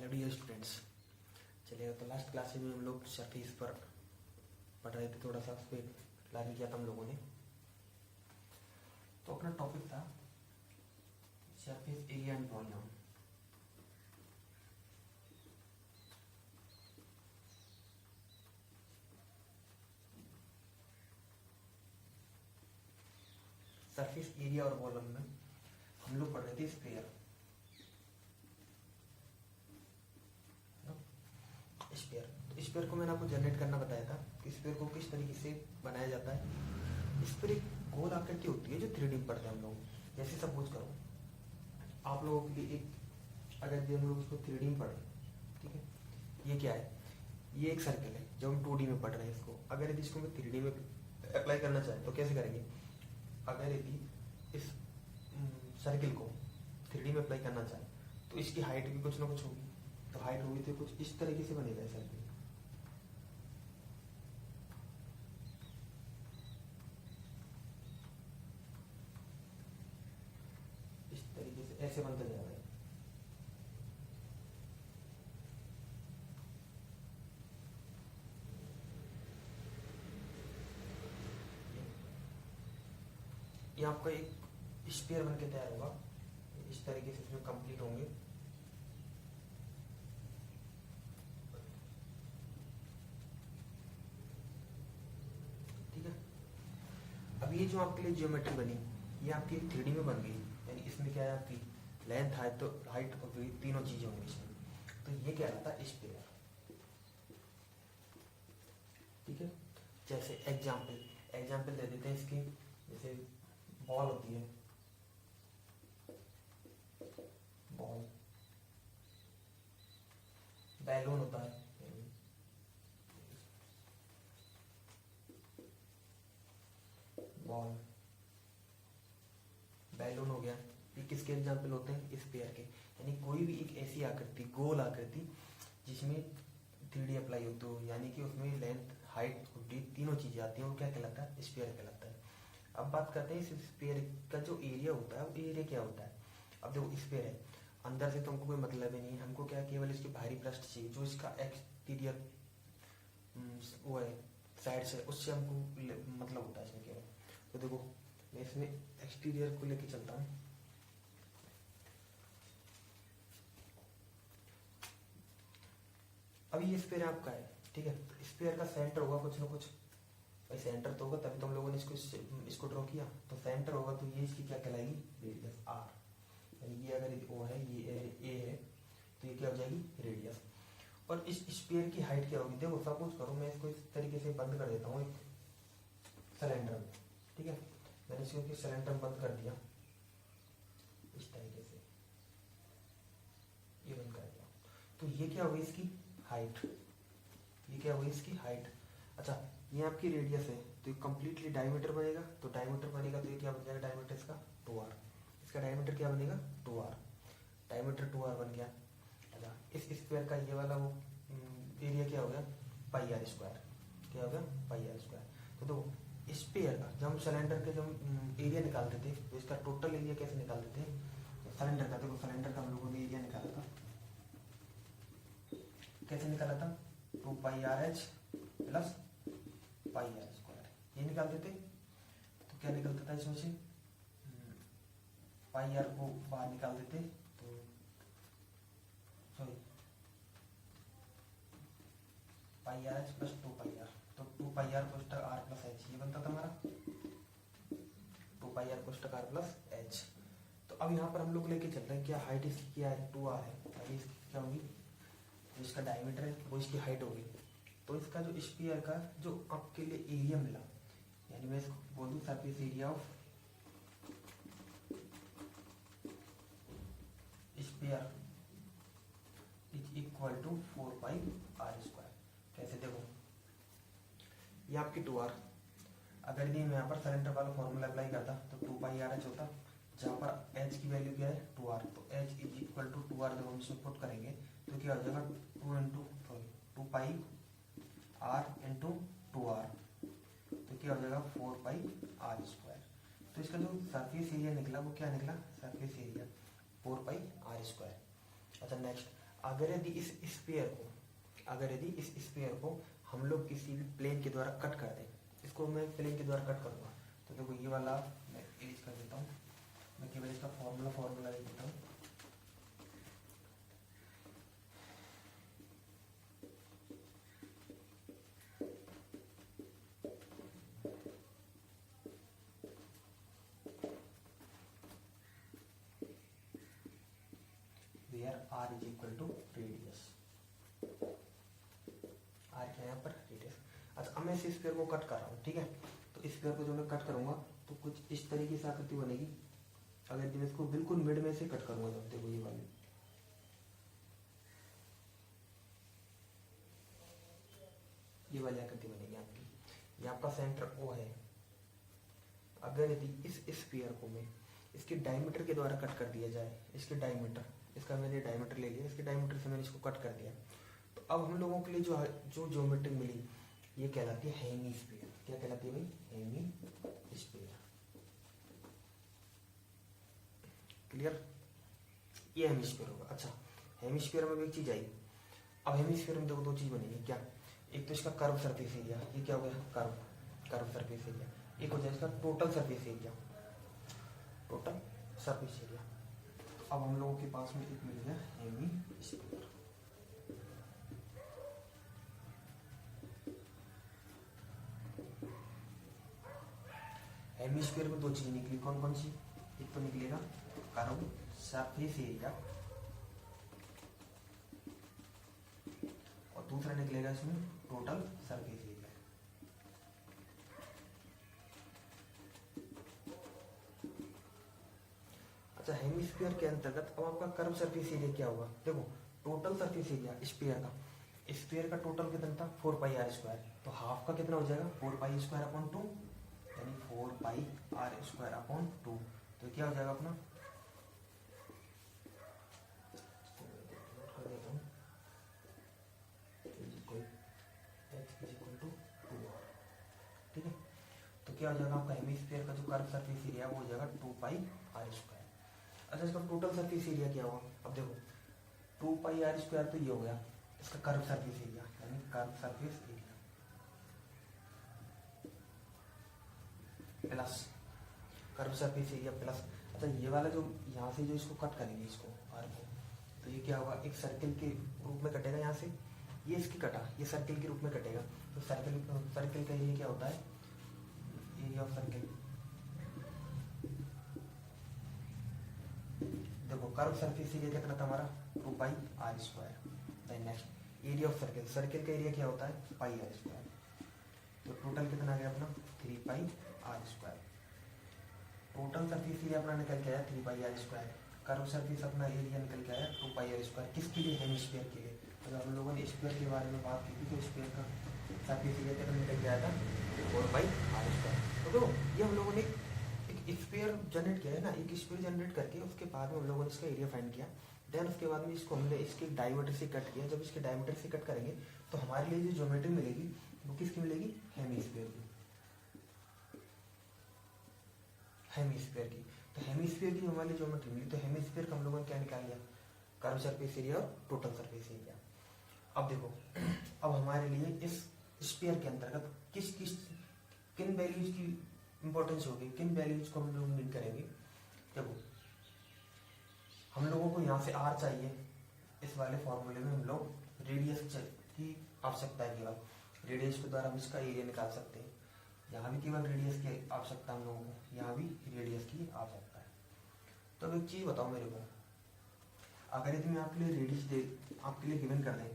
Hello dear students. चलिए, तो last class में हम लोग सरफेस पर पढ़ रहे थे, थोड़ा सा उस पर लर्न किया था हम लोगों ने। तो अपना टॉपिक था surface area and volume. Surface area और वॉल्यूम में हम लोग पढ़ रहे थे स्फीयर। स्फीयर को मैंने आपको जनरेट करना बताया था कि स्फीयर को किस तरीके से बनाया जाता है। स्फीयर एक गोल आकृति होती है जो 3D में पढ़ते हैं हम लोग। जैसे सपोज करो आप लोगों के लिए एक, अगर हम लोग इसको 3D में पढ़े, ठीक है, ये क्या है, ये एक सर्कल है जो हम 2D में पढ़ रहे हैं इसको। अगर यदि इसको मैं 3D में अप्लाई करना चाहें तो कैसे करेंगे? अगर यदि इस सर्कल को 3D में अप्लाई करना चाहें तो इसकी हाइट भी कुछ ना कुछ होगी। तो हाइट होगी तो कुछ इस तरीके से बनेगा सर्कल। इस तरीके से ऐसे बनता जाएगा। ये आपका एक स्फीयर बन के तैयार होगा। इस तरीके से इसमें कंप्लीट होंगे। ठीक है, अब ये जो आपके लिए ज्योमेट्री बनी, ये आपकी 3D में बन गई। यानी इसमें क्या है, आपकी लेंथ हाइट तो हाइट और विड्थ तीनों चीजें होंगी इसमें। तो ये क्या रहता है, स्फीयर। ठीक है, जैसे एग्जाम्पल दे देते हैं इसके। जैसे बॉल होती है, बॉल, बैलून होता है, बॉल, बैलून हो गया। ये किसके एग्जाम्पल होते हैं? स्फीयर के। यानी कोई भी एक ऐसी आकृति, गोल आकृति जिसमें 3D अप्लाई होती हो, यानी कि उसमें लेंथ हाइट विड्थ तीनों चीजें आती हैं, वो क्या कहलाता है? स्फीयर कहलाता है। अब बात करते हैं इस स्फीयर का जो एरिया होता है, वो एरिया क्या होता है। अब देखो स्फीयर है, अंदर से तो हमको कोई मतलब ही नहीं है, हमको क्या केवल इसके बाहरी पृष्ठ चाहिए, जो इसका एक्सटीरियर वो है साइड से, उससे हमको मतलब होता है इसमें केवल। तो देखो मैं इसमें एक्सटीरियर को लेके चलता हूँ। अभी ये स्फीयर आपका है, ठीक है। स्फीयर का सेंटर होगा कुछ ना कुछ, भाई सेंटर तो होगा तभी तो हम लोगों ने इसको ड्रॉ किया। तो सेंटर होगा तो ये इसकी क्या कहलाएगी? Radius r. यानी ये अगर ओ है, ये ए है, तो ये क्या हो जाएगी? रेडियस। और इस स्फीयर की हाइट क्या होगी? देखो सपोज करो मैं इसको इस तरीके से बंद कर देता हूँ एक सिलेंडर में, ठीक है। मैंने इसको सिलेंडर में बंद कर दिया इस तरीके से, ये बंद कर दिया। तो ये क्या होगी? इसकी हाइट। ये क्या होगी? इसकी हाइट। अच्छा, ये आपकी रेडियस है, तो ये कंप्लीटली डायमीटर बनेगा। तो डायमीटर बनेगा तो ये क्या बन जाएगा? डायमीटर इसका 2r। इसका डायमीटर क्या बनेगा? 2r। डायमीटर 2r बन गया। अच्छा, इस स्क्वायर का ये वाला वो एरिया क्या हो गया? पाई आर स्क्वायर। क्या हो गया? पाई आर स्क्वायर। तो देखो स्फीयर का जब हम सिलेंडर के जब एरिया निकालते थे तो इसका टोटल एरिया कैसे निकालते थे? तो सिलेंडर का, देखो सिलेंडर का हम लोगों ने एरिया निकाला था, कैसे निकाला था? 2 pi R H plus pi are square, ये निकालते थे। तो क्या निकलता था इसमें से? पाई आर को बाहर निकाल देते तो sorry pi R H plus 2 pi R, तो 2 पाई आर कोष्टक आर प्लस एच, ये बनता था हमारा 2 पाई आर कोष्टक आर प्लस एच। तो अब यहाँ पर हम लोग लेके चल रहे हैं, क्या हाइट इसकी क्या है? 2r है। अभी इसकी क्या होगी? इसका डायमीटर है वो इसकी हाइट होगी। तो इसका जो स्फीयर का जो आपके लिए एरिया मिला, यानी मैं इसको बोल दूं surface area of sphere is equal to 4 pi are square. कैसे? देखो ये आपकी 2r, अगर ये मैं यहाँ पर सिलेंडर वाला फॉर्मूला अप्लाई करता तो 2 पाई आर एच होता, जहाँ पर h की वैल्यू क्या है? 2r। तो h is equal to 2r जब हम इसमें पुट करेंगे तो क्या हो जाएगा? 2 पाई आर इंटू 2r, तो क्या हो जाएगा? 4 पाई आर स्क्वायर। तो इसका जो सरफेस एरिया निकला वो क्या निकला? Surface area 4 pi are square. अच्छा नेक्स्ट, अगर यदि इस स्फीयर को हम लोग किसी भी प्लेन के द्वारा कट कर दें, इसको मैं प्लेन के द्वारा कट करूंगा, तो देखो ये वाला मैं इरेज कर देता हूँ, मैं केवल इसका फॉर्मूला लिख देता हूँ। R is equal to radius, R क्या है यहाँ पर रेडियस। अच्छा अब मैं इस स्फीयर को कट कर रहा हूँ, ठीक है, तो स्फीयर को जो मैं कट करूंगा तो कुछ इस तरीके से आकृति बनेगी। अगर मैं इसको बिल्कुल मिड में से कट करूंगा, जब देखो ये वाली, ये वाली आकृति बनेगी आपकी, ये आपका सेंटर O है। अगर यदि इस स्फीयर को मैं इसके डायमीटर के द्वारा कट कर दिया जाए, इसके डायमीटर, इसका मैंने डायमीटर ले लिया, इसके डायमीटर से मैंने इसको कट कर दिया, तो अब हम लोगों के लिए जो ज्योमेट्री मिली ये कहलाती है हेमीस्फीयर। क्या कहलाती है भाई? हेमीस्फीयर। क्लियर? ये हेमीस्फीयर होगा। अच्छा हेमीस्फीयर में भी एक चीज आई। अब हेमीस्फीयर में देखो दो चीज बनेगी। क्या? एक तो इसका कर्व सरफेस एरिया, ये क्या हो गया? Curve surface area. एक हो जाए इसका total surface area, total surface area. अब हम लोगों के पास में एक मिल गया हेमीस्फीयर। हेमीस्फीयर में दो चीज निकली, कौन कौन सी? एक तो निकलेगा कर्व सरफेस एरिया और दूसरा निकलेगा इसमें टोटल सरफेस एरिया। अच्छा हेमीस्फीयर के अंतर्गत अब आपका कर्व सरफेस एरिया क्या होगा? देखो टोटल सरफेस एरिया स्फीयर का टोटल कितना था? 4πr²। तो हाफ का कितना हो जाएगा? 4πr²/2, यानी 4πr²/2। तो क्या हो जाएगा अपना? ठीक है, तो क्या हो जाएगा आपका हेमीस्फीयर का जो कर्व सरफेस एरिया वो हो जाएगा 2πr²। अच्छा इसका टोटल सरफेस एरिया क्या होगा? अब देखो 2πr² तो ये हो गया इसका कर्व सरफेस एरिया, यानी curve surface area plus curve surface area plus. अच्छा ये वाला जो यहाँ से जो इसको कट करेंगे, इसको आर को, तो ये क्या होगा? एक सर्किल के रूप में कटेगा। यहाँ से ये इसकी कटा, ये सर्किल के रूप में कटेगा। तो सर्किल का एरिया क्या होता है? Area of circle. देखो कर्व सरफेस एरिया कितना था हमारा? 2πr²। Next area of circle का एरिया क्या होता है? πr²। तो टोटल कितना आ गया अपना? 3πr²। टोटल सरफेस एरिया अपना निकल के आया 3πr²। कर्व सरफेस अपना एरिया निकल के आया 2πr²। किसके लिए? हेमीस्फीयर के लिए। अगर हम लोगों ने स्फीयर के बारे में बात की थी तो स्फीयर का सरफेस एरिया कितना निकल के आया था? 4πr²। तो ये हम लोगों ने एक स्फीयर जनरेट किया है ना, एक स्फीयर जनरेट करके उसके बाद में हम लोगों ने इसका एरिया फाइंड किया। देन उसके बाद में इसको हमने इसके डायमीटर से कट किया। जब इसके डायमीटर से कट करेंगे तो हमारे लिए जो ज्योमेट्री मिलेगी वो किसकी मिलेगी? हेमीस्फीयर की। हेमीस्फीयर की। तो हेमीस्फीयर की हमारे लिए ज्योमेट्री मिली, तो हेमीस्फीयर का हम लोगों ने क्या निकाल लिया? कर्व सरफेस एरिया और टोटल सरफेस एरिया। अब देखो अब हमारे लिए इस स्फीयर के अंतर्गत किन वैल्यूज की इंपॉर्टेंस होगी, किन वैल्यूज को हम लोग मीन करेंगे? देखो हम लोगों को यहाँ से R चाहिए, इस वाले फॉर्मूले में हम लोग रेडियस की आवश्यकता है। केवल रेडियस के द्वारा हम इसका एरिया निकाल सकते हैं। यहाँ भी केवल रेडियस की आवश्यकता हम लोगों को, यहाँ भी रेडियस की आवश्यकता है। तो अब एक चीज बताओ मेरे को, अगर यदि मैं आपके लिए रेडियस आपके लिए गिवन कर दें,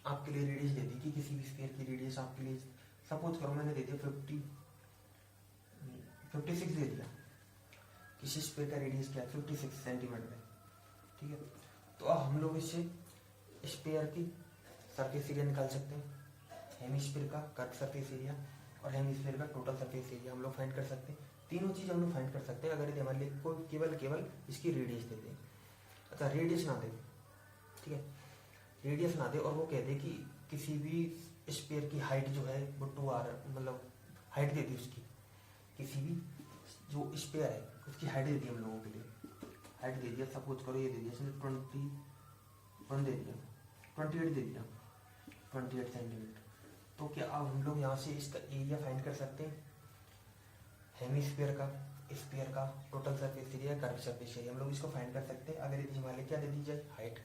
आपके लिए रेडियस दे दी कि किसी भी स्फीयर की रेडियस आपके लिए सपोज करो मैंने दे दिया 56 दे दिया। किसी स्फीयर का रेडियस क्या है? 56 सेंटीमीटर है। ठीक है, तो अब हम लोग इससे स्फीयर की सरफेस एरिया निकाल सकते हैं, हेमीस्फीयर का कर्व सरफेस एरिया और हेमीस्फीयर का टोटल सरफेस एरिया हम लोग फाइंड कर सकते हैं। तीनों चीज हम लोग फाइंड कर सकते हैं अगर यदि हमारे लिए कोई केवल इसकी रेडियस दे दे। अच्छा रेडियस ना दे, ठीक है, रेडियस ना दे और वो कह दे कि किसी भी स्फीयर की हाइट जो है वो 2r, मतलब हाइट दे दी उसकी, किसी भी जो स्फीयर है उसकी हाइट दे दी हम लोगों के लिए, हाइट दे दिया। सपोज करो ये दे दिया इसने 1 दे दिया, 28 दे दिया, 28 सेंटीमीटर। तो क्या अब हम लोग यहाँ से इसका एरिया फाइंड कर सकते हैं, हेमिस्फीयर का, स्फीयर का, total surface area, curve surface area, हम लोग इसको फाइंड कर सकते हैं। अगर यदि हमारे क्या दे दी जाए, हाइट,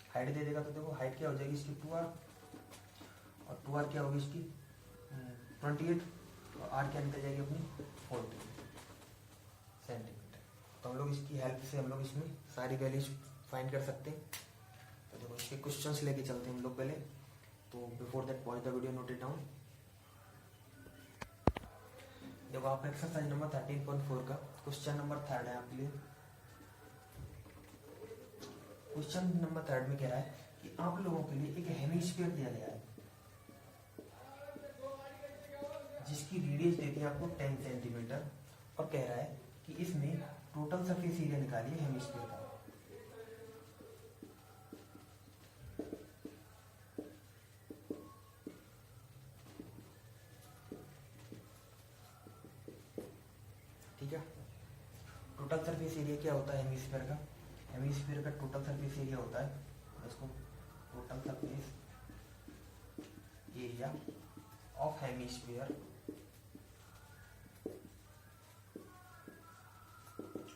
हाइट दे देगा तो देखो हाइट क्या हो जाएगी इसकी 2r, और 2r क्या होगी इसकी 28, और r क्या निकल जाएगी अपनी 40 सेंटीमीटर। तो हम लोग इसकी हेल्प से हम लोग इसमें सारी वैल्यूज फाइंड कर सकते हैं। तो देखो इसके क्वेश्चंस लेके चलते हैं हम लोग पहले। तो before that watch the video, note it down. देखो आप एक्सरसाइज नंबर 13.4 का क्वेश्चन नंबर 3 है आपके लिए। क्वेश्चन नंबर 3 में कह रहा है कि आप लोगों के लिए एक हेमिस्फीयर दिया गया है जिसकी रेडियस देती है आपको 10 सेंटीमीटर, और कह रहा है कि इसमें टोटल सरफेस एरिया निकालिए हेमिस्फीयर का। ठीक है, टोटल सरफेस एरिया क्या होता है हेमिस्फीयर का? हेमिस्फीयर का टोटल सरफेस एरिया होता है, इसको total surface area of hemisphere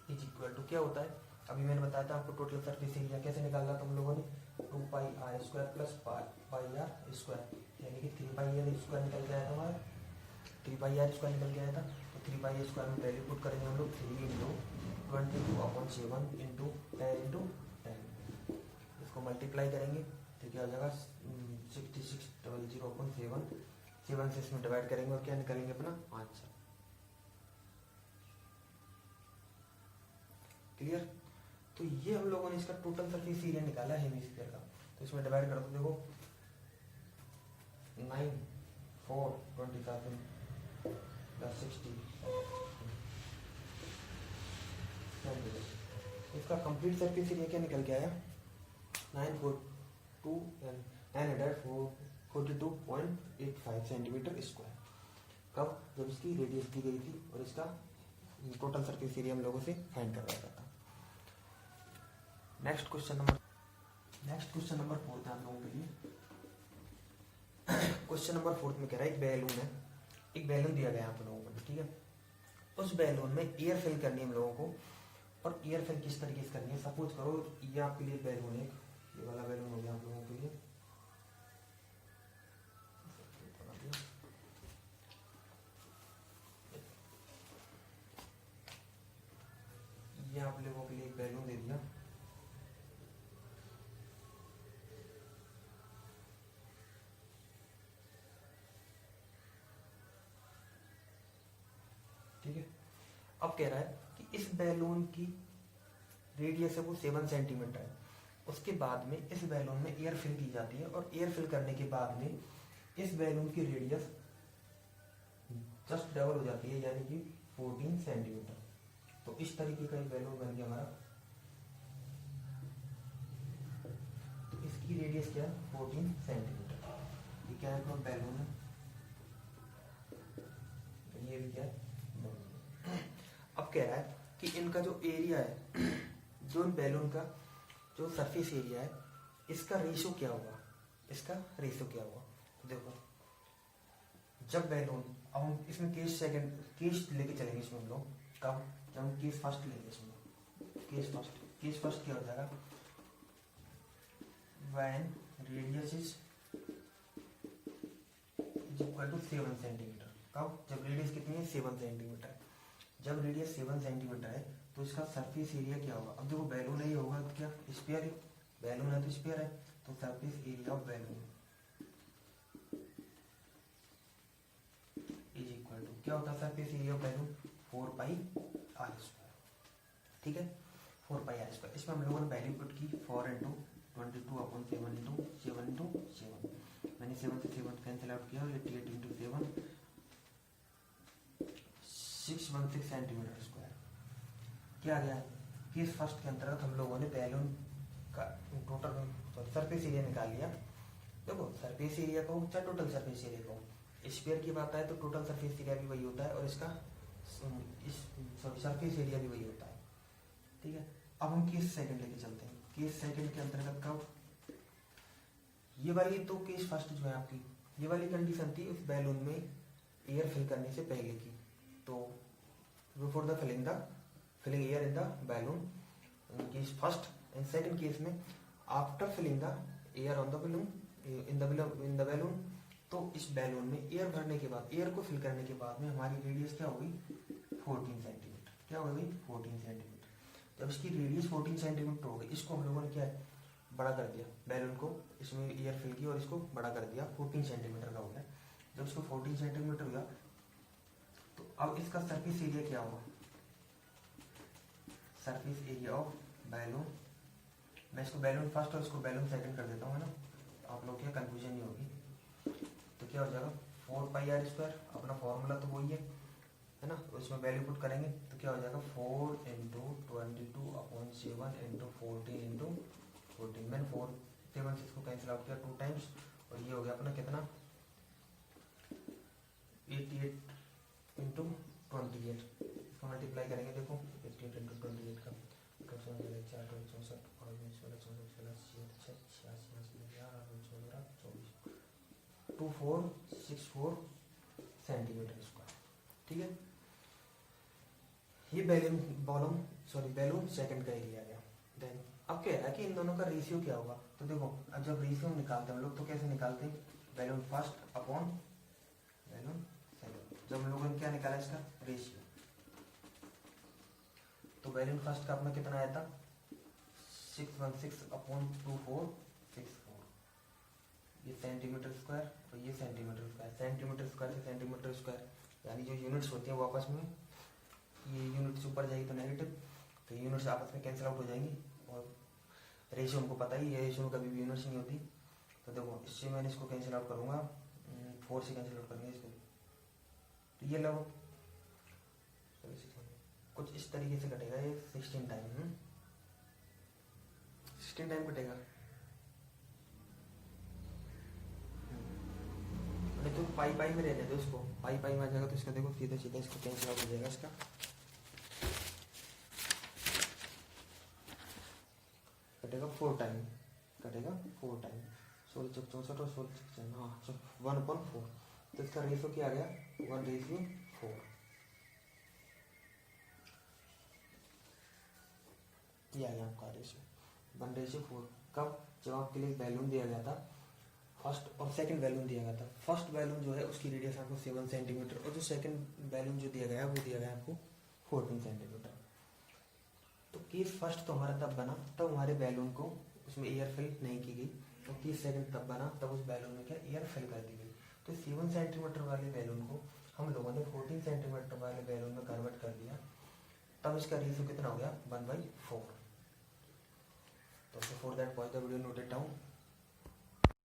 is equal to, क्या होता है अभी मैंने बताया था आपको, टोटल सरफेस एरिया कैसे निकालना था हम लोगों ने, 2πr² प्लस πr², यानी कि 3πr² निकल के आया था हमारा, 3πr² निकल के आया था। तो 3πr² में वैल्यू पुट करेंगे हम लोग 3 इंटू 22/7 इंटू 10 इसको मल्टीप्लाई करेंगे तो क्या हो जाएगा 6600/7, 7 से इसमें डिवाइड करेंगे और क्या निकालेंगे अपना आंसर। क्लियर? तो ये हम लोगों ने इसका टोटल सरफेस एरिया निकाला है हेमिस्फीयर का। तो इसमें डिवाइड कर दो, देखो 9 4 27 प्लस 60, इसका कंप्लीट सरफेस एरिया क्या निकल के आया 942.85 सेंटीमीटर स्क्वायर। कब? जब इसकी रेडियस दी गई थी और इसका टोटल सरफेस एरिया हम लोगों से फाइंड करवाया था। नेक्स्ट क्वेश्चन नंबर 4 था आप लोगों के लिए। क्वेश्चन नंबर 4 में कह रहा है एक बैलून है, एक बैलून दिया गया आप लोगों को, ठीक है। उस बैलून में एयर फिल करनी है हम लोगों को, और एयर फिल किस तरीके से करनी है, सपोज करो ये आपके लिए बैलून है, ये वाला बैलून हो गया आप लोगों के लिए, ये आप लोगों के लिए एक बैलून दे दिया, ठीक है। अब कह रहा है कि इस बैलून की रेडियस है वो 7 सेंटीमीटर है। उसके बाद में इस बैलून में एयर फिल की जाती है, और एयर फिल करने के बाद में इस बैलून की रेडियस जस्ट डबल हो जाती है, यानी कि 14 सेंटीमीटर। तो इस तरीके का एक बैलून बन गया हमारा। तो इसकी रेडियस क्या है 14 सेंटीमीटर। ये क्या है अपना बैलून है, ये भी क्या है। अब कह रहा है कि इनका जो एरिया है, जो बैलून का जो सरफेस एरिया है, इसका रेशो क्या होगा, इसका रेशो क्या होगा। तो देखो जब बैलून, अब हम इसमें केस लेके चलेंगे इसमें हम लोग, कब? जब हम केस फर्स्ट लेंगे इसमें, केस फर्स्ट क्या हो जाएगा, when radius is equal to 7 centimetre. कब? जब रेडियस कितनी है 7 सेंटीमीटर। जब रेडियस 7 सेंटीमीटर है तो इसका सरफेस एरिया क्या होगा। अब देखो बैलून है, ये होगा तो क्या स्फीयर है, बैलून है तो स्फीयर है, तो surface area of balloon is equal to, क्या होता है surface area of balloon 4πr², ठीक है 4πr²। इसमें हम लोगों ने वैल्यू पुट की 4 इंटू 22/7 इंटू 7 इंटू 7, मैंने 7 से 7 कैंसिल आउट किया, 88 इंटू 7 616 सेंटीमीटर स्क्वायर। क्या आ गया? केस फर्स्ट के अंतर्गत हम लोगों ने बैलून का टोटल सरफेस एरिया निकाल लिया। देखो सरफेस एरिया को चाहे टोटल सरफेस एरिया को, स्फीयर की बात आए तो टोटल सरफेस एरिया भी वही होता है, और इसका सरफेस एरिया भी वही होता है, ठीक है। अब हम केस सेकंड लेके चलते हैं। केस सेकंड के अंतर्गत कब ये वाली तो केस फर्स्ट जो है आपकी, ये वाली कंडीशन थी उस बैलून में एयर फिल करने से पहले की। तो before the filling air in the balloon, case first. And second case में after filling the air on the balloon in the balloon. तो इस बैलून में एयर भरने के बाद, एयर को फिल करने के बाद में हमारी रेडियस क्या होगी 14 सेंटीमीटर। क्या हो गई 14 सेंटीमीटर। जब इसकी रेडियस 14 सेंटीमीटर हो गई, इसको हम लोगों ने क्या है बड़ा कर दिया, बैलून को इसमें एयर फिल किया और इसको बड़ा कर दिया, 14 सेंटीमीटर का हो गया। जब इसको 14 सेंटीमीटर हुआ तो अब इसका सरफेस एरिया क्या होगा, सरफेस एरिया ऑफ बैलून। मैं इसको बैलून फर्स्ट और इसको बैलून सेकंड कर देता हूँ, है ना, तो आप लोग क्या कंफ्यूजन नहीं होगी। तो क्या हो जाएगा 4πr², अपना फॉर्मूला तो वही है ना, उसमें वैल्यू पुट करेंगे तो क्या हो जाएगा 4 × 22/7 × 14 मैंने 4 7 से इसको कैंसिल आउट किया 2 टाइम्स, और ये हो गया अपना कितना 88 × 28। इसको मल्टीप्लाई करेंगे, देखो 88 × 28 का 2464 सेंटीमीटर स्क्वायर। ठीक है, ये बैलून सेकंड का एरिया गया। देन अब क्या है कि इन दोनों का रेशियो क्या होगा, तो देखो अब जब रेशियो निकालते हैं हम लोग तो कैसे निकालते हैं, balloon first upon balloon second. जब हम लोगों ने क्या निकाला इसका रेशियो, तो बैलून फर्स्ट का अपना कितना आया था 616/2464, ये सेंटीमीटर स्क्वायर और ये सेंटीमीटर स्क्वायर। सेंटीमीटर स्क्वायर से सेंटीमीटर स्क्वायर, यानी जो यूनिट्स होती हैं वो आपस में, ये यूनिट्स ऊपर जाएगी तो नेगेटिव, तो यूनिट्स आपस में कैंसिल आउट हो जाएंगी। और रेशियो हमको पता ही है, रेशियो कभी भी यूनिट्स नहीं होती। तो देखो इससे मैंने इसको कैंसिल आउट करूँगा, 4 से कैंसिल आउट करेंगे इसको, तो ये लो कुछ इस तरीके से कटेगा, ये 16 टाइम 16 टाइम कटेगा। तो पाई में रहने दो इसको, पाई में आ जाएगा तो इसका देखो सीधा सीधा इसको कैंसिल आउट हो जाएगा, इसका कटेगा 4 टाइम, कटेगा 4 टाइम 16 × 64 और 16 × 64, हाँ 1/4। तो इसका रेशियो क्या आ गया 1/4। ये आ गया आपका रेशियो 1/4। कब, जब आपके लिए बैलून दिया गया था फर्स्ट और सेकंड बैलून दिया गया था। फर्स्ट बैलून जो है उसकी रेडियस आपको 7 सेंटीमीटर और जो सेकंड बैलून जो दिया गया है वो दिया गया है आपको 14 सेंटीमीटर। तो केस फर्स्ट तो हमारा तब बना तब हमारे बैलून को उसमें एयर फिल नहीं की गई, और केस सेकंड तब बना तब उस बैलून में क्या एयर फिल कर दी गई। तो 7 सेंटीमीटर वाले बैलून को हम लोगों ने 14 सेंटीमीटर वाले बैलून में कन्वर्ट कर दिया, तब इसका रेशियो कितना हो गया 1/4। तो for that point the video note it down.